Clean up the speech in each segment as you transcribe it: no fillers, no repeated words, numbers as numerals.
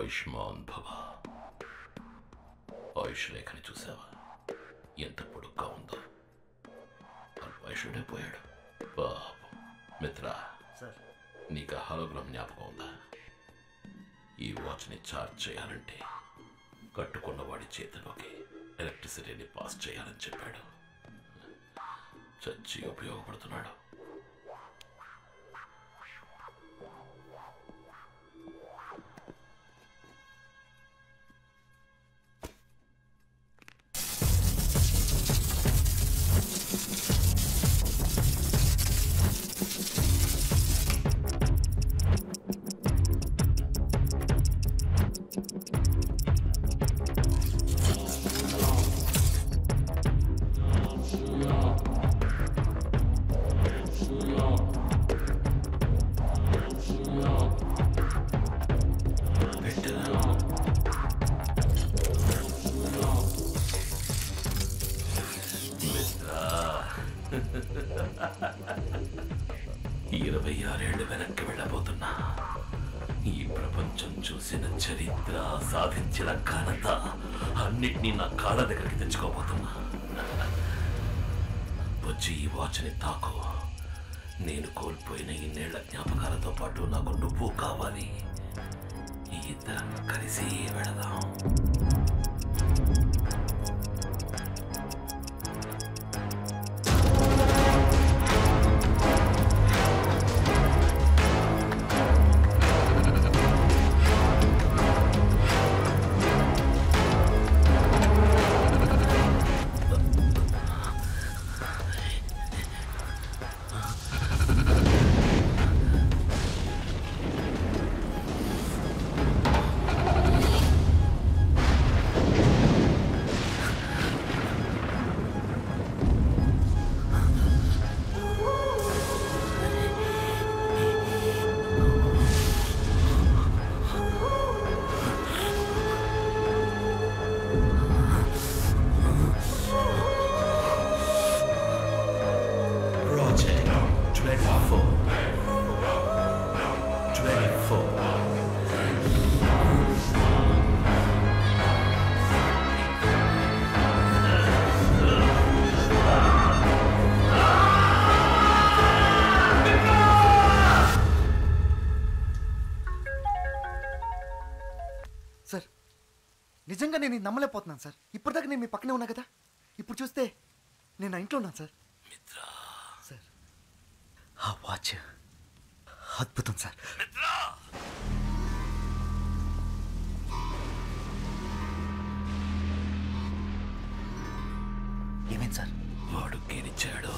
ఆయుష్మాన్ భవ. ఆయుష్ రేఖని చూసావా? ఎంత పొడుగ్గా ఉందో. అల్పాయుషుడైపోయాడు పాపం. మిత్ర, నీకు హాలోగ్రామ్ జ్ఞాపకం ఉందా? ఈ వాచ్ని ఛార్జ్ చేయాలంటే కట్టుకున్న వాడి చేతిలోకి ఎలక్ట్రిసిటీని పాస్ చేయాలని చెప్పాడు. చచ్చి ఉపయోగపడుతున్నాడు. చరిత్ర సాధించిన ఘనత అన్నిటినీ నా కాళ్ళ దగ్గరికి తెచ్చుకోబోతున్నా. వచ్చి ఈ వాచ్ని తాకు. నేను కోల్పోయిన ఇన్నేళ్ల జ్ఞాపకాలతో పాటు నాకు నువ్వు కావాలి. ఇద్దరం కలిసి వెళదాం. నిజంగా నేను నమ్మలేకపోతున్నాను సార్. ఇప్పటిదాకా నేను మీ పక్కనే ఉన్నా కదా, ఇప్పుడు చూస్తే నేను నా ఇంట్లో ఉన్నాను సార్. సార్ ఆ వాచ్ అద్భుతం సార్. ఏమైంది సార్? వాడు గెలిచాడు.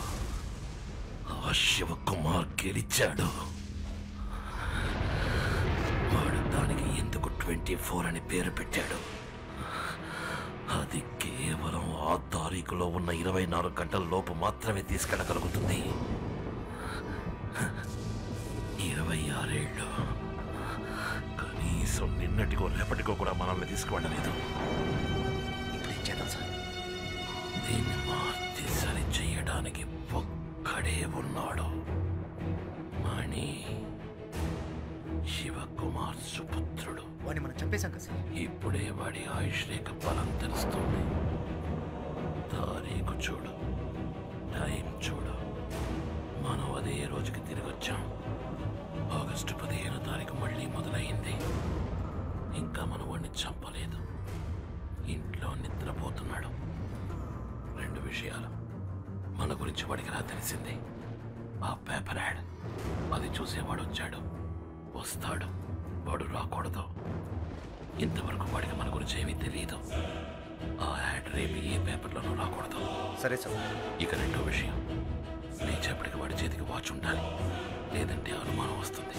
ఆ శివకుమార్ గెలిచాడు. వాడు దానికి ఎందుకు 24 అని పేరు పెట్టాడు? అది కేవలం ఆ తారీఖులో ఉన్న 24 గంటల లోపు మాత్రమే తీసుకెళ్ళగలుగుతుంది. 26 ఏళ్ళు కనీసం నిన్నటికో రేపటికో కూడా మనల్ని తీసుకువెళ్ళలేదు. ఇప్పుడు ఏం చేద్దాం సార్? దీన్ని మార్చి సరి చెయ్యడానికి ఒక్కడే ఉన్నాడు. మణి, శివకుమార్ సుపుత్రుడు. వాడిని మనం చంపేశాం కదా సార్. ఇప్పుడే వాడి ఆయుష్ రేఖ బలం తెలుస్తుంది. తారీఖు చూడు, టైం చూడు. మనం అదే రోజుకి తిరిగి వచ్చాం. ఆగస్టు 15వ తారీఖు మళ్ళీ మొదలైంది. ఇంకా మనం వాడిని చంపలేదు. ఇంట్లో నిద్రపోతున్నాడు. 2 విషయాలు మన గురించి వాడికి రా తెలిసింది. ఆ పేపర్ యాడ్, అది చూసేవాడు వచ్చాడు, వస్తాడు. వాడు రాకూడదు. ఇంతవరకు వాడికి మన గురించి ఏమీ తెలియదు. ఆ యాడ్ రేపు ఏ పేపర్లోనూ రాకూడదు. సరే సార్. ఇక 2వ విషయం, లేచేపటికి వాడి చేతికి వాచ్ ఉండాలి, లేదంటే అనుమానం వస్తుంది.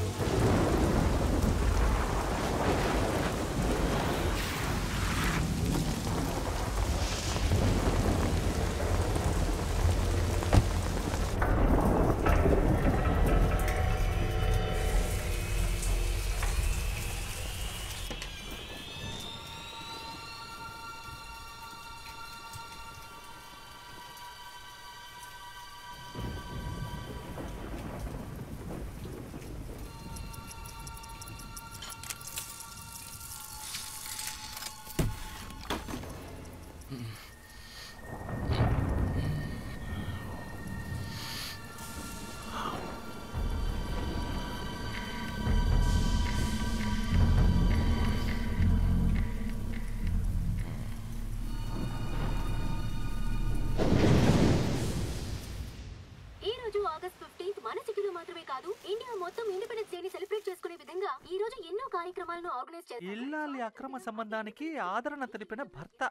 ఆగస్ట్ 15 మన సిటీలో మాత్రమే కాదు ఇండియా మొత్తం ఇండిపెండెన్స్ డే ని సెలబ్రేట్ చేసుకునే విధంగా ఈ రోజు ఎన్నో కార్యక్రమాలను ఆర్గనైజ్ చేస్తారు. ఇల్లాలి అక్రమ సంబంధానికి ఆదరణ తెలిపిన భర్త.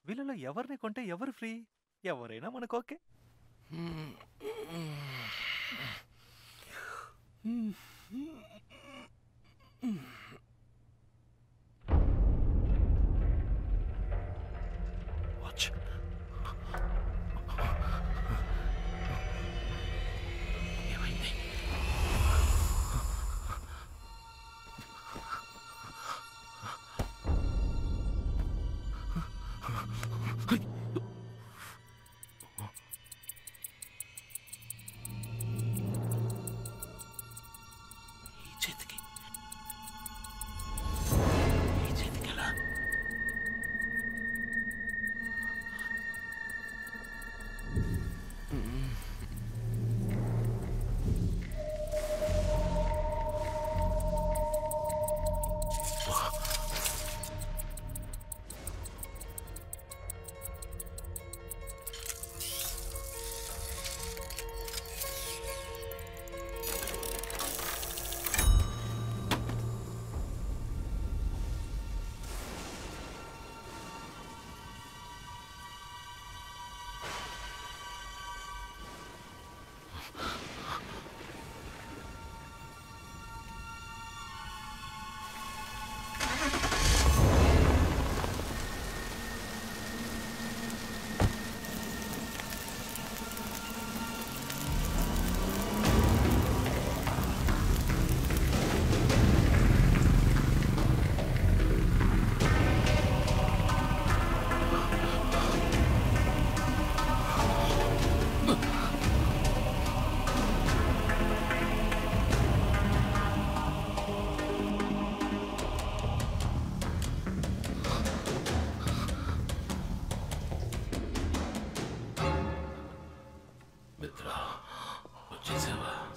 వీళ్ళలో ఎవరిని కొంటే ఎవరు ఫ్రీ? ఎవరైనా మనకు ఓకే.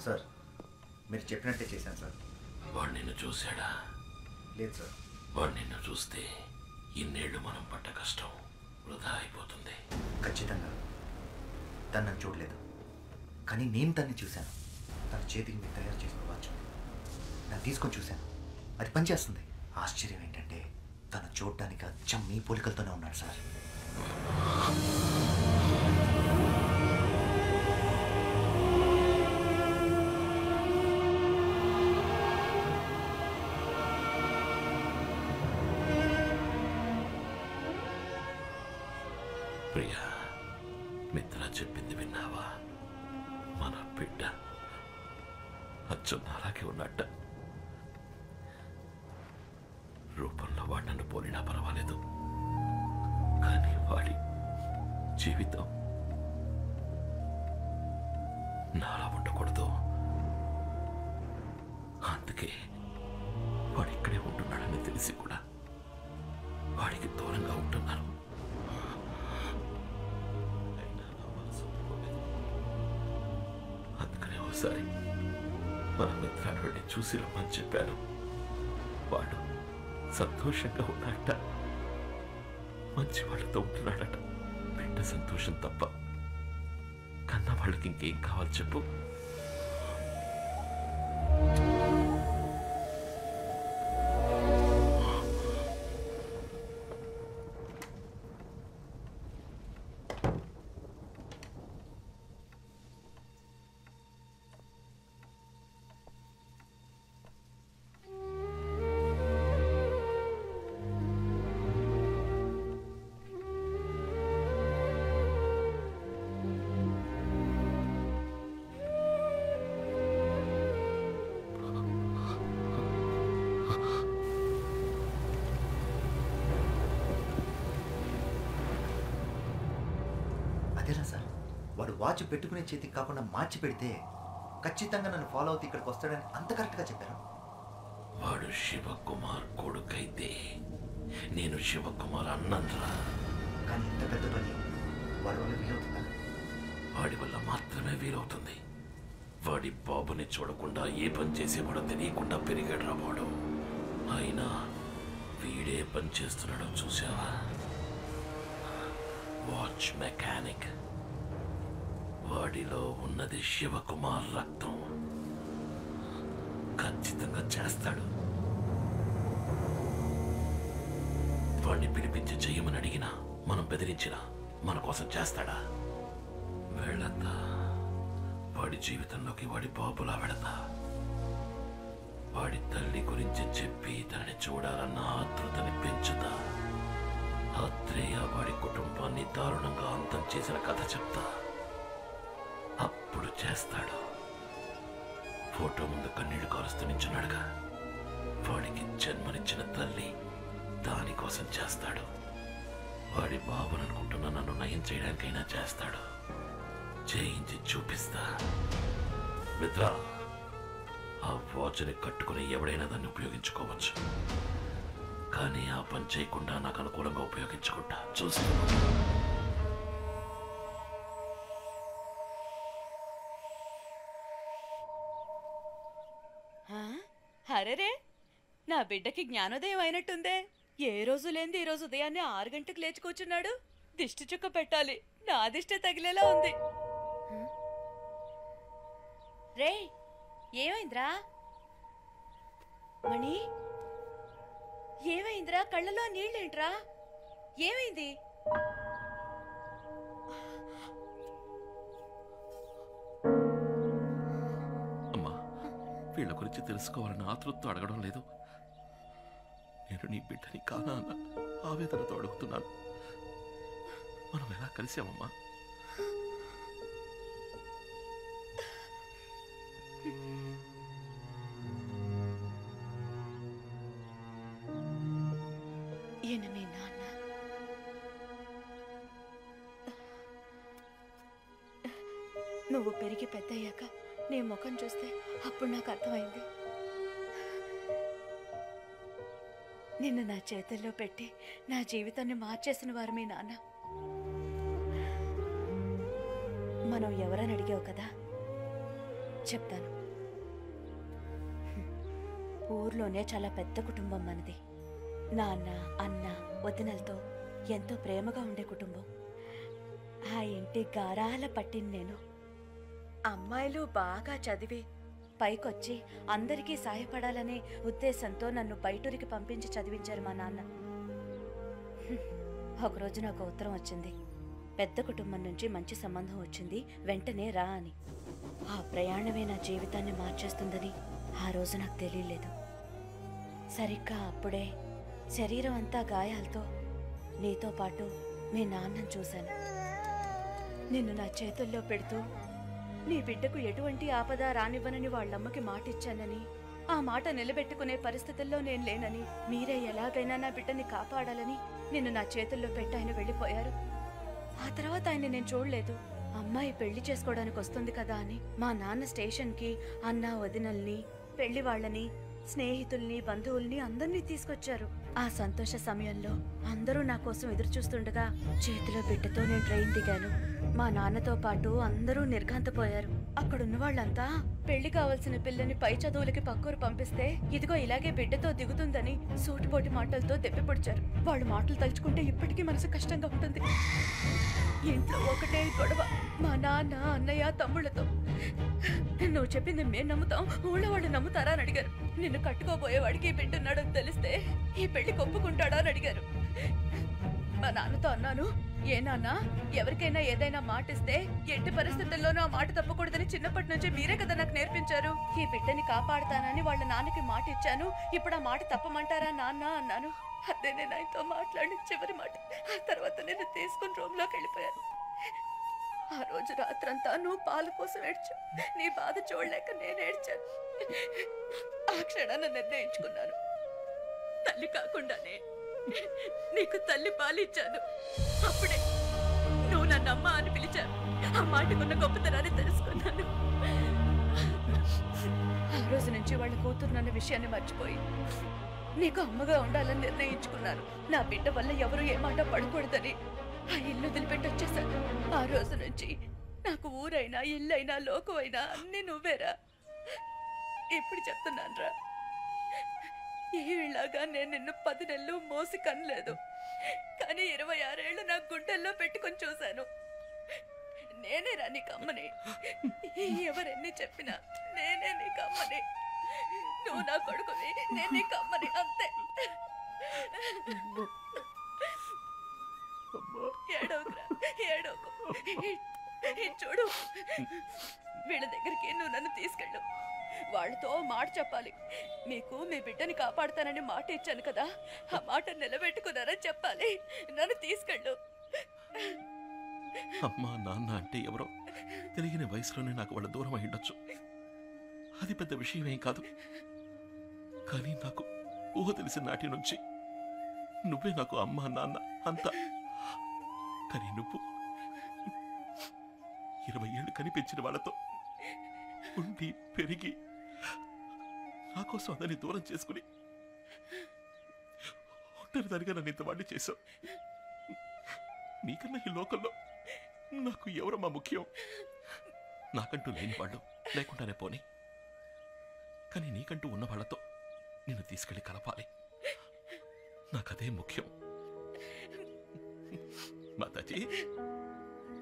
సార్ మీరు చెప్పినట్టే చేశాను సార్. వాడు నిన్ను చూశాడా? లేదు సార్. వాడు నిన్ను చూస్తే ఇన్నేళ్ళు మనం పడ్డ కష్టం వృధా అయిపోతుంది. ఖచ్చితంగా తను నన్ను చూడలేదు, కానీ నేను తన్ని చూశాను. తన చేతికి మీరు తయారు చేసిన వాచ్ నేను తీసుకొని చూశాను, అది పనిచేస్తుంది. ఆశ్చర్యం ఏంటంటే తను చూడడానికి అచ్చం మీ పోలికలతోనే ఉన్నాడు సార్. ప్రియా, మిత్ర చెప్పింది విన్నావా? మన బిడ్డ అచ్చం అలాగే ఉన్నట్ట. రూపంలో వాడు నన్ను పోలినా పర్వాలేదు, కానీ వాడి జీవితం నాలా ఉండకూడదు. అందుకే వాడు ఇక్కడే ఉంటున్నాడని తెలిసి కూడా వాడికి దూరంగా ఉంటున్నాను. అందుకనే ఒకసారి మన మిత్రాన్ని వెళ్ళి చూసి రమ్మని చెప్పాను. వాడు సంతోషంగా ఉన్నాడట, మంచి వాళ్ళతో ఉంటున్నాడట. బిడ్డ సంతోషం తప్ప కన్న వాళ్ళకి ఇంకేం కావాలి చెప్పు? అదేనా సార్, వాడు వాచ్ పెట్టుకునే చేతికి కాకుండా మార్చి పెడితే ఖచ్చితంగా నన్ను ఫాలో అవుతూ ఇక్కడికి వస్తాడని అంత కరెక్ట్గా చెప్పారు. వాడు శివకుమార్ కొడుకైతే నేను శివకుమార్ అన్నరా. కానీ ఇంత పెద్ద పని వాడి వల్ల వీలవుతుందా? వాడి వల్ల మాత్రమే వీలవుతుంది. వాడి బాబుని చూడకుండా ఏ పని చేసేవాడో తెలియకుండా పెరిగాడు వాడు. అయినా వీడే పని చేస్తున్నాడో చూసావా? Watch mechanic. వాడిలో ఉన్నది శివకుమార్ రక్తం. ఖచ్చితంగా చేస్తాడు. వాడిని పిలిపించి చెయ్యమని అడిగినా, మనం బెదిరించినా మన కోసం చేస్తాడా? వెళతా. వాడి జీవితంలోకి వాడి బాబులా వెళతా. వాడి తల్లి గురించి చెప్పి తనని చూడాలన్న ఆతృతని పెంచుతా. ఆత్రేయ వాడి కుటుంబాన్ని దారుణంగా అంతం చేసిన కథ చెప్తా. అప్పుడు చేస్తాడు. ఫోటో ముందు కన్నీళ్లు కారుస్తూ నించున్నాడుగా, వాడికి జన్మనిచ్చిన తల్లి దానికోసం చేస్తాడు. వాడి బాబుననుకుంటున్న నన్ను నయం చేయడానికైనా చేస్తాడు. చేయించి చూపిస్తా. మిత్ర, ఆ వాచ్ని కట్టుకుని ఎవడైనా దాన్ని ఉపయోగించుకోవచ్చు, కానీ ఆ పని చేయకుండా నాకు అనుకూలంగా ఉపయోగించుకుంటా. చూసుకో. అరేరే, నా బిడ్డకి జ్ఞానోదయం అయినట్టుందే. ఏ రోజు లేనిది ఈ రోజు ఉదయాన్నే 6 గంటలకు లేచి కూర్చున్నాడు. దిష్టి చుక్క పెట్టాలి, నా దిష్టి తగిలేలా ఉంది. రే, ఏమైందిరా మణి? ఏమైందిరా? కళ్ళలో నీళ్ళేంట్రా? ఏమైంది? అమ్మా, వీళ్ళ గురించి తెలుసుకోవాలని ఆతృతతో అడగడం లేదు. నేను నీ బిడ్డని కానా అన్న ఆవేదనతో అడుగుతున్నాను. మనం ఎలా కలిసామమ్మా? ఈయన మీ నాన్న. నువ్వు పెరిగి పెద్దయ్యాక నీ ముఖం చూస్తే అప్పుడు నాకు అర్థమైంది. నిన్ను నా చేతుల్లో పెట్టి నా జీవితాన్ని మార్చేసిన వారు మీ నాన్న. మనం ఎవరని అడిగావు కదా, చెప్తాను. ఊర్లోనే చాలా పెద్ద కుటుంబం మనది. నాన్న, అన్న, వదినలతో ఎంతో ప్రేమగా ఉండే కుటుంబం. ఆ ఇంటి గారాల పట్టిన నేను. అమ్మాయిలు బాగా చదివి పైకొచ్చి అందరికీ సాయపడాలనే ఉద్దేశంతో నన్ను బయటూరికి పంపించి చదివించారు మా నాన్న. ఒకరోజు నాకు ఉత్తరం వచ్చింది. పెద్ద కుటుంబం నుంచి మంచి సంబంధం వచ్చింది, వెంటనే రా అని. ఆ ప్రయాణమే నా జీవితాన్ని మార్చేస్తుందని ఆ రోజు నాకు తెలియలేదు. సరిగ్గా అప్పుడే శరీరం అంతా గాయాలతో నీతో పాటు మీ నాన్నను చూశాను. నిన్ను నా చేతుల్లో పెడుతూ నీ బిడ్డకు ఎటువంటి ఆపద రానివ్వనని వాళ్ళమ్మకి మాటిచ్చానని, ఆ మాట నిలబెట్టుకునే పరిస్థితుల్లో నేను లేనని, మీరే ఎలాగైనా నా బిడ్డని కాపాడాలని నిన్ను నా చేతుల్లో పెట్టి ఆయన వెళ్ళిపోయారు. ఆ తర్వాత ఆయన నేను చూడలేదు. అమ్మాయి పెళ్లి చేసుకోవడానికి వస్తుంది కదా అని మా నాన్న స్టేషన్కి అన్న, వదినల్ని, పెళ్లి వాళ్ళని, స్నేహితుల్ని, బంధువుల్ని అందరినీ తీసుకొచ్చారు. ఆ సంతోష సమయంలో అందరూ నా కోసం ఎదురు చూస్తుండగా చేతిలో బిడ్డతో నేను ట్రైన్ దిగాను. మా నాన్నతో పాటు అందరూ నిర్ఘాంతపోయారు. అక్కడున్న వాళ్ళంతా పెళ్లి కావాల్సిన పిల్లని పై చదువులకి పక్కూరు పంపిస్తే ఇదిగో ఇలాగే బిడ్డతో దిగుతుందని సూటిపోటి మాటలతో దెప్పిపొడిచారు. వాళ్ళ మాటలు తలుచుకుంటే ఇప్పటికీ మనసు కష్టంగా ఉంటుంది. ఇంట్లో ఒకటే గొడవ, మా నాన్న, అన్నయ్య, తమ్ముళ్లతో. నువ్వు చెప్పింది మేము నమ్ముతాం, ఊళ్ళో వాళ్ళు నమ్ముతారా అని అడిగారు. నిన్ను కట్టుకోబోయేవాడికి ఈ బిడ్డ ఉన్నాడని తెలిస్తే ఈ పెళ్లి ఒప్పుకుంటాడా అని అడిగారు. మా నాన్నతో అన్నాను, ఏ నాన్న, ఎవరికైనా ఏదైనా మాట ఇస్తే ఎట్టి పరిస్థితుల్లోనూ ఆ మాట తప్పకూడదని చిన్నప్పటి నుంచి మీరే కదా నాకు నేర్పించారు. ఈ బిడ్డని కాపాడుతానని వాళ్ళ నాన్నకి మాట ఇచ్చాను, ఇప్పుడు ఆ మాట తప్పమంటారా నాన్న అన్నాను. అదే నేను ఆయనతో మాట్లాడిన చివరి మాట. ఆ తర్వాత నేను తీసుకుని రూమ్లోకి వెళ్ళిపోయాను. ఆ రోజు రాత్రంతా నువ్వు పాల కోసం ఏడ్చా. నీ బాధ చూడలేక నేను ఏడ్చాను. ఆ క్షణాన్ని నిర్ణయించుకున్నాను, తల్లి కాకుండానే నీకు తల్లి పాలిచ్చాను. అప్పుడే నువ్వు నన్ను అమ్మ అని పిలిచాను. ఆ మాటకున్న గొప్పతనాన్ని తెలుసుకున్నాను. ఆ రోజు నుంచి వాళ్ళ కూతురునన్న విషయాన్ని మర్చిపోయి నీకు అమ్మగా ఉండాలని నిర్ణయించుకున్నాను. నా బిడ్డ వల్ల ఎవరు ఏ మాట పడకూడదని ఆ ఇల్లు వదిలిపెట్టి వచ్చేసాను. ఆ రోజు నుంచి నాకు ఊరైనా, ఇల్లైనా, లోకమైనా అన్నీ నువ్వేరా. ఇప్పుడు చెప్తున్నాను రా, ఈలాగా నేను నిన్ను 10 నెలలు మోసి కనలేదు, కానీ 26 ఏళ్ళు నా గుండెల్లో పెట్టుకొని చూశాను. నేనేరా నీకు అమ్మని. ఎవరెన్ని చెప్పినా నేనే నీకు అమ్మని. నువ్వు నా కొడుకువి, నేను నీకు అమ్మని, అంతే. ఏడవకురా, ఏడవకు. చూడు, వీళ్ళ దగ్గరికి నువ్వు నన్ను తీసుకెళ్ళు. వాళ్ళతో మాట చెప్పాలి. మీకు మీ బిడ్డని కాపాడుతానని మాట ఇచ్చాను కదా, ఆ మాట నిలబెట్టుకున్నారని చెప్పాలి. నన్ను తీసుకెళ్ళు. అమ్మా నాన్న అంటే ఎవరో తెలియని వయసులోనే నాకు వాళ్ళ దూరం అయ్యుండొచ్చు. అది పెద్ద విషయమేం కాదు. కానీ నాకు ఊహ తెలిసిన నాటి నుంచి నువ్వే నాకు అమ్మా నాన్న అంతా. కానీ నువ్వు 20 ఏళ్ళు కనిపించిన వాళ్ళతో ఉండి పెరిగి నా కోసం అదని దూరం చేసుకుని ఒంటరిదానిగా నన్ను ఇంతవాడిని చేశావు. నీకన్నా ఈ లోకంలో నాకు ఎవరమ్మా ముఖ్యం? నాకంటూ లేని వాళ్ళు లేకుండానే పోనీ, కానీ నీకంటూ ఉన్న వాళ్ళతో నిన్ను తీసుకెళ్లి కలపాలి. నాకదే ముఖ్యం. మాతాజీ,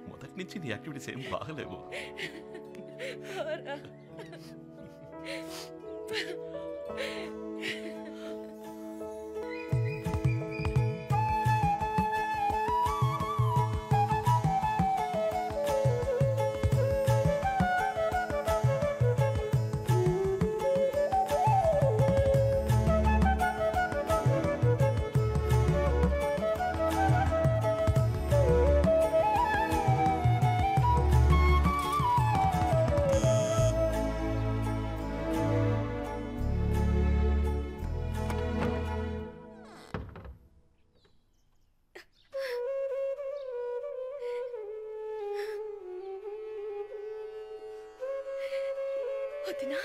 మొదటి నుంచి నీ యాక్టివిటీస్ ఏం బాగలేవు. వదినా,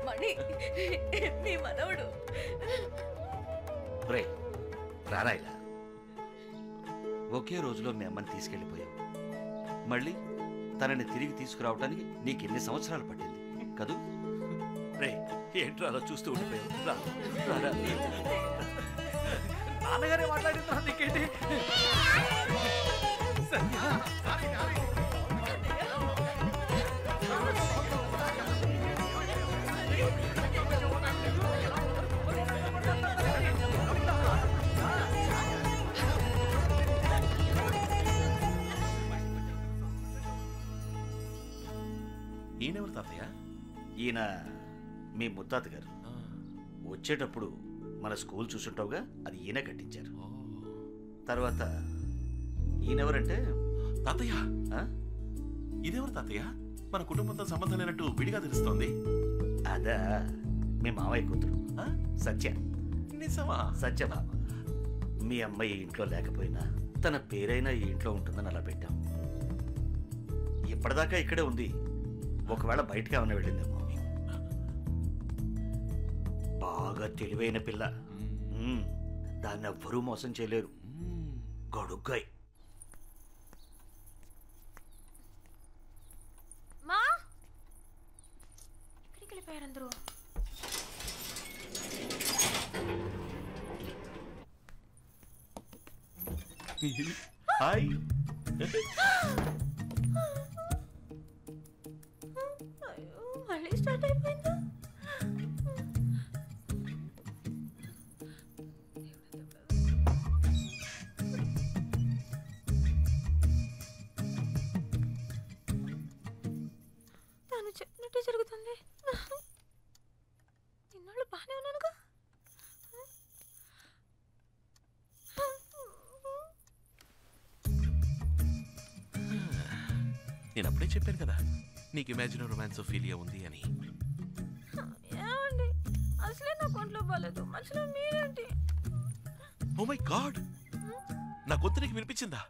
మణి, మీ మనవడు. రారా ఇలా. ఒకే రోజులో మీ అమ్మని తీసుకెళ్ళిపోయావు. మళ్ళీ తనని తిరిగి తీసుకురావటానికి నీకెన్ని సంవత్సరాలు పట్టింది కదూ? రే, ఏంట్రా అలా చూస్తూ ఉండిపోయావు? నాన్నగారే మాట్లాడుతున్నా, నీకేంటి? ఈయనెవరు తాతయ్య? ఈయన మీ ముత్తాత గారు. వచ్చేటప్పుడు మన స్కూల్ చూసుంటావుగా, అది ఈయన కట్టించారు. తర్వాత ఈయనెవరంటే తాతయ్య. ఇదెవరు తాతయ్య? మన కుటుంబంతో సంబంధం లేనట్టు విడిగా తెలుస్తోంది. అదా మీ మామయ్య కూతురు సత్య. నిజమా? సత్యభామ. మీ అమ్మాయి ఇంట్లో లేకపోయినా తన పేరైనా ఈ ఇంట్లో ఉంటుందని అలా పెట్టాం. ఇప్పటిదాకా ఇక్కడే ఉంది. ఒకవేళ బయటకు ఏమైనా వెళ్ళిందేమో. బాగా తెలివైన పిల్ల. దాన్ని ఎవ్వరూ మోసం చేయలేరు. గడుగ్గాయి. మా ఎక్కడికి వెళ్ళిపోయారు అందరూ? హాయ్. మళ్ళీ స్టార్ట్ అయిపోయిందా? తను చెప్పినట్టే జరుగుతుంది. ఇన్నాళ్ళు బాగానే ఉన్నానుగా. నేను అప్పుడే చెప్పాను కదా నీకు ఇమాజిన్ రొమాన్సోఫీలియా ఉంది అని. ఏమండి, అసలే నా కొంట్లో బాలేదు, మధ్యలో మీరేంటి? ఓ మై గాడ్, నా గొంతు నీకు వినిపించిందా?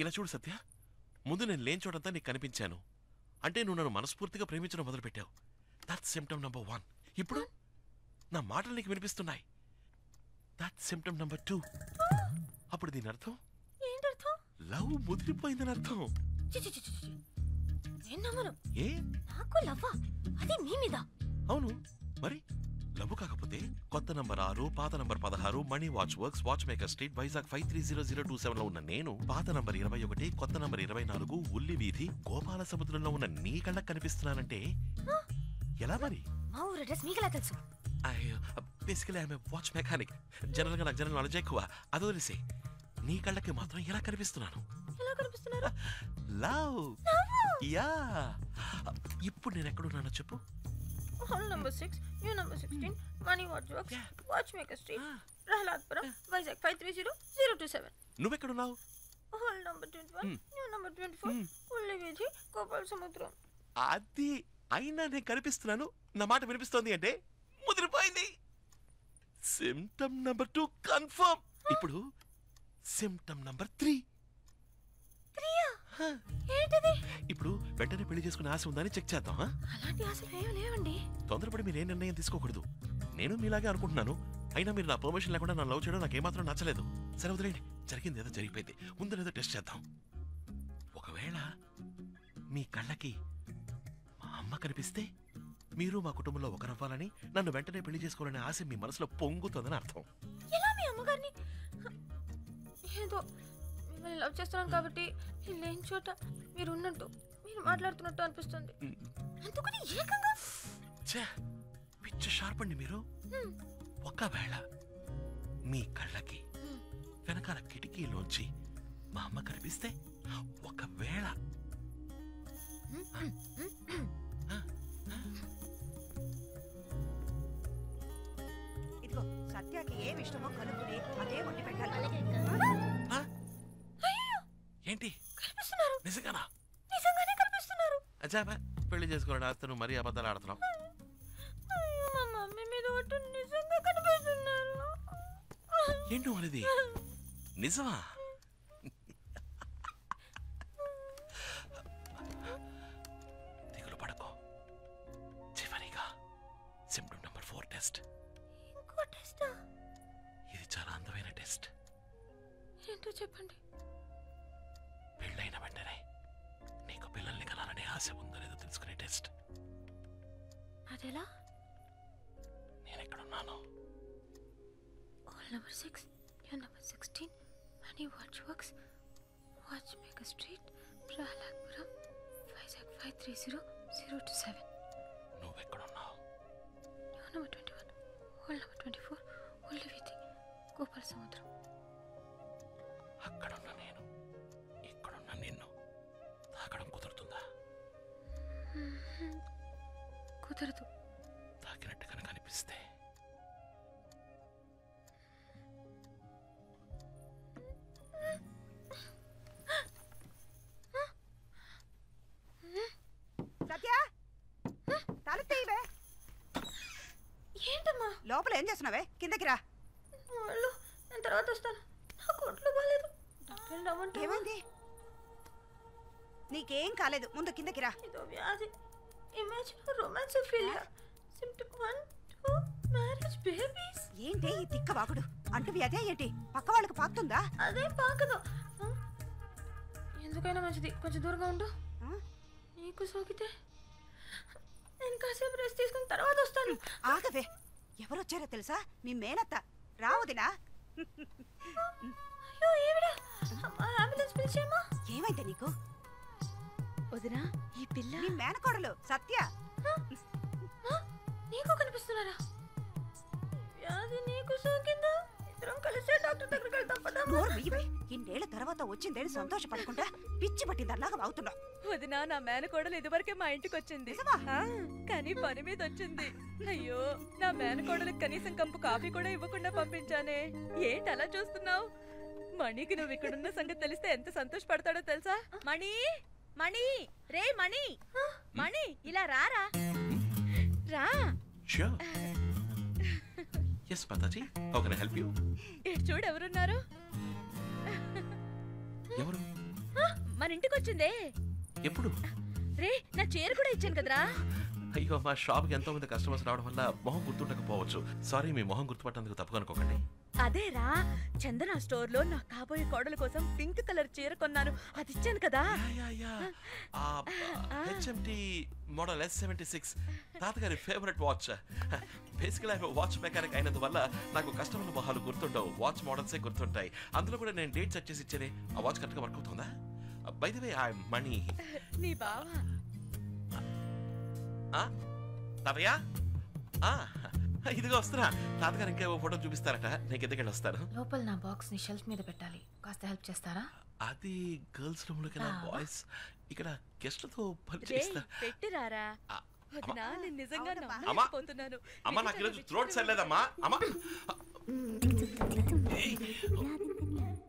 ఇలా చూడు సత్య, ముందు నేను లేని చోటంతా నీకు కనిపించాను అంటే నువ్వు నన్ను మనస్ఫూర్తిగా ప్రేమించడం మొదలుపెట్టావు. That's symptom number 1. ఇప్పుడు నా మాటలు నీకు వినిపిస్తున్నాయి. That's symptom number 2. అప్పుడు దీని అర్థం ఏంటర్థం? లవ్ ముదిరిపోయిందని అర్థం. నేను నమ్మను. ఏ? నాకు లవ్వా? అది మీ మీద? అవును మరి. లవ్ కాకపోతే కొత్త నంబర్ 6, పాత number 16, money watch works, watch maker street, Vizag 530027 లో ఉన్న నేను, పాత నంబర్ 21, కొత్త నంబర్ 24, ఉల్లి వీధి, గోపాల సముద్రంలో ఉన్న నీ కళ్ళకు కనిపిస్తున్నానంటే ఎలా మరి? మా ఊరు అడ్రస్ మీకెలా తెలుసు? Basically I'm watch mechanic. General గా నాకు జనరల్ నాలెడ్జ్ ఎక్కువ. అది వదిలేసి నీ కళ్ళకి మాత్రం ఎలా కనిపిస్తున్నాను? ఎలా కనిపిస్తున్నారు? లవ్. యా. ఇప్పుడు నేను ఎక్కడున్నానో చెప్పు. Hall number 6, new number 16, money watch works, watch maker street, Prahladpuram, Vizag 530027. నువ్వెక్కడున్నావు? హాల్ నంబర్ 21, న్యూ నంబర్ 24, ఉల్లి వీధి, గోపాల సముద్రం. అది అయినా నేను కనిపిస్తున్నాను, నా మాట వినిపిస్తోంది అంటే ముదిరిపోయింది. Symptom number 2 confirm. ఇప్పుడు సిమ్టమ్ నంబర్ 3. ఏంటిది? ఇప్పుడు వెంటనే పెళ్లి చేసుకునే ఆశ ఉందని చెక్ చేద్దాం. అలాంటి ఆశలు ఏమీ లేవండి. తొందరపడి మీరు ఏ నిర్ణయం తీసుకోకూడదు. నేను మీలాగే అనుకుంటున్నాను. అయినా మీరు నా పర్మిషన్ లేకుండా నా లవ్ చేయడం నాకేమాత్రం నచ్చలేదు. సరే వదిలేండి, జరిగింది ఏదో జరిగిపోయింది. ముందు ఏదో టెస్ట్ చేద్దాం. ఒకవేళ మీ కళ్ళకి మా అమ్మ కనిపిస్తే మీరు మా కుటుంబంలో ఒకరవ్వాలని, నన్ను వెంటనే పెళ్లి చేసుకోవాలనే ఆశ మీ మనసులో పొంగుతుందని అర్థం. ఎలా మీ అమ్మగారిని? ఏదో మిమ్మల్ని లవ్ చేస్తున్నాను కాబట్టి నేను లేని చోట మీరు ఉన్నట్టు, మీరు మాట్లాడుతున్నట్టు అనిపిస్తుంది. అందుకని ఏకంగా పిచ్చి షార్ప్ అండి మీరు. ఒకవేళ మీ కళ్ళకి వెనకాల కిటికీలోంచి మా అమ్మ కనిపిస్తే, ఒకవేళ ఇదిగో సత్యాకి ఏమి ఇష్టమో కనుక్కుని అదే వండి పెట్టాలి. ఏంటి కనిపిస్తున్నారు? నిజంగానా? నిజంగానే కనిపిస్తున్నారు. అచ్చాబా, పెళ్లి చేసుకోవడం ఆస్తి నువ్వు మరీ అబద్ధాలు ఆడుతున్నావు. అయ్యో, మా మమ్మీ మీద ఒట్టు నిజంగా కనిపిస్తున్నారు. ఏంటి వాళ్ళది నిజమా? దిగులు పడకో. చివరిగా సిమ్టమ్ నంబర్ 4 టెస్ట్. ఇంకో టెస్టా? ఇది చాలా అందమైన టెస్ట్. ఏంటో చెప్పండి. పెళ్ళైన వెంటనే నీకు పిల్లల్ని కనాలనే ఆశ ఉందో లేదో తెలుసుకునే టెస్ట్. అదెలా? నేను ఎక్కడున్నాను? Hall number 6, new number 16, money watch works, watch maker street, Prahladpuram, Vizag 530027. నువ్వెక్కడున్నావు? న్యూ నంబర్ 21, హాల్ నంబర్ 24, ఉల్లి వీధి, గోపాల సముద్రం. అక్కడున్న నేను, ఇక్కడున్న నిన్ను తాకడం కుదురుతుందా? కుదరదు. తాకినట్టు కనుక అనిపిస్తే సత్య తల తీయవే. ఏంటమ్మా? లోపల ఏం చేస్తున్నావే? కిందకి రా. వాళ్ళు నేను తర్వాత వస్తాను. నాకు ఒంట్లో బాగాలేదు. డాక్టర్ రమ్మంటే. ఏమైంది? నీకేం కాలేదు, ముందు కిందకి రా. ఇదో వ్యాధి, ఇమాజిన్ రొమాన్సోఫీలియా. Symptom 1, 2, marriage babies. ఏంటి ఈ తిక్క వాగుడు? అంటువి అదే ఏంటి? పక్క వాళ్ళకి పాకుతుందా? అదేం పాకదు. ఎందుకైనా మంచిది కొంచెం దూరంగా ఉండు. నీకు సోకితే నేను కాసేపు రెస్ట్ తీసుకుని తర్వాత వస్తాను. ఆగవే. ఎవరొచ్చారో తెలుసా? మీ మేనత్త. రావుదినా, ఏమైంది నీకు? వదినా ఈ పిల్ల నీ మేనకోడలు సత్య. నీకు కనిపిస్తున్నారా? వ్యాధి నీకు సోకిందా? ఇద్దరం కలిసి డాక్టర్ దగ్గరికి వెళ్తాం పదా. నోరు మీవే. ఇన్నేళ్ల తర్వాత వచ్చిందేని సంతోషపడకుండా పిచ్చి పట్టిందల్లాగా వాగుతున్నావు. వదినా నా మేనకోడలు ఇదివరకే మా ఇంటికి వచ్చింది. కానీ పని మీద వచ్చింది. అయ్యో నా మేనకోడలకు కనీసం కంపు కాఫీ కూడా ఇవ్వకుండా పంపించానే. ఏంటి అలా చూస్తున్నావు? మణికి నువ్వు ఇక్కడున్న సంగతి తెలిస్తే ఎంత సంతోషపడతాడో తెలుసా? మణి మణి రే మణి మణి ఇలా రారా రా. Sure. Yes, Mataji. How can I help you? ఇటు చూడు ఎవరున్నారు. ఎవరు? మన ఇంటికి వచ్చిందే. ఎప్పుడు? రే నా చీర కూడా ఇచ్చాను కదరా. అయ్యో మా షాప్కి ఎంతో మంది కస్టమర్స్ రావడం వల్ల మొహం గుర్తుండకపోవచ్చు. సారీ, మీ మొహం గుర్తుపట్టేందుకు తప్పుగా అనుకోకండి. అదేరా చందన స్టోర్ లో నా కాబోయే కోడల కోసం పింక్ కలర్ చీర కొన్నాను, అది ఇచ్చాను కదా. HMT మోడల్ S76 తాతగారి ఫేవరెట్ వాచ్. బేసికల్ వాచ్ మెకానిక్ అయినందువల్ల నాకు కస్టమర్ల మొహాలు గుర్తుండవు, వాచ్ మోడల్సే గుర్తుంటాయి. అందులో కూడా నేను డేట్ సెట్ చేసి ఇచ్చేనే. ఆ వాచ్ కరెక్ట్గా వర్క్ అవుతుందా? బై ది వే ఐ మణి. నీ బావా తాతయ్య ఇదిగో వస్తున్నా. తాతగారు ఇంకేవో ఫోటో చూపిస్తారట, నేను కిందకెళ్ళి వస్తాను. లోపల నా బాక్స్ ని షెల్ఫ్ మీద పెట్టాలి, కాస్త హెల్ప్ చేస్తారా? అది గర్ల్స్ రూమ్ లోకి బాయ్స్ ఇక్కడ గెస్ట్లతో పని రే చేస్తా. పెట్టిరారా. వదినా నేను నిజంగా అమ్మా నమ్మలేకపోతున్నాను. అమ్మా నాకు ఈరోజు థ్రోట్ సరిలేదమ్మా. అమ్మా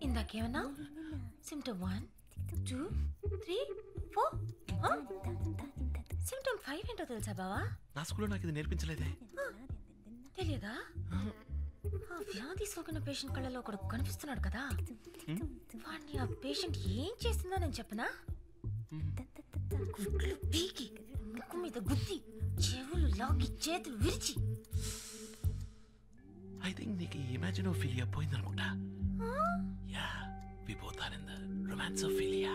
ఇందాకేమన్నా సిమ్టమ్ 1 2 3 4 సిమ్టమ్ 5 ఏంటో తెలుసా బావా? నా స్కూల్లో నాకు ఇది నేర్పించలేదే. తెలియదా? ఆ వ్యాధి సోకిన పేషెంట్ కళ్ళలో ఒకడు కనిపిస్తున్నాడు కదా, వాడిని ఆ పేషెంట్ ఏం చేస్తుందో నేను చెప్పనా? గుడ్లు పీకి ముక్కు మీద గుద్ది చెవులు లాగి చేతులు విరిచి. ఐ థింక్ నీకు ఇమాజినోఫిలియా పోయిందనుకుంటా. Yeah we both are in the రొమాన్సోఫిలియా.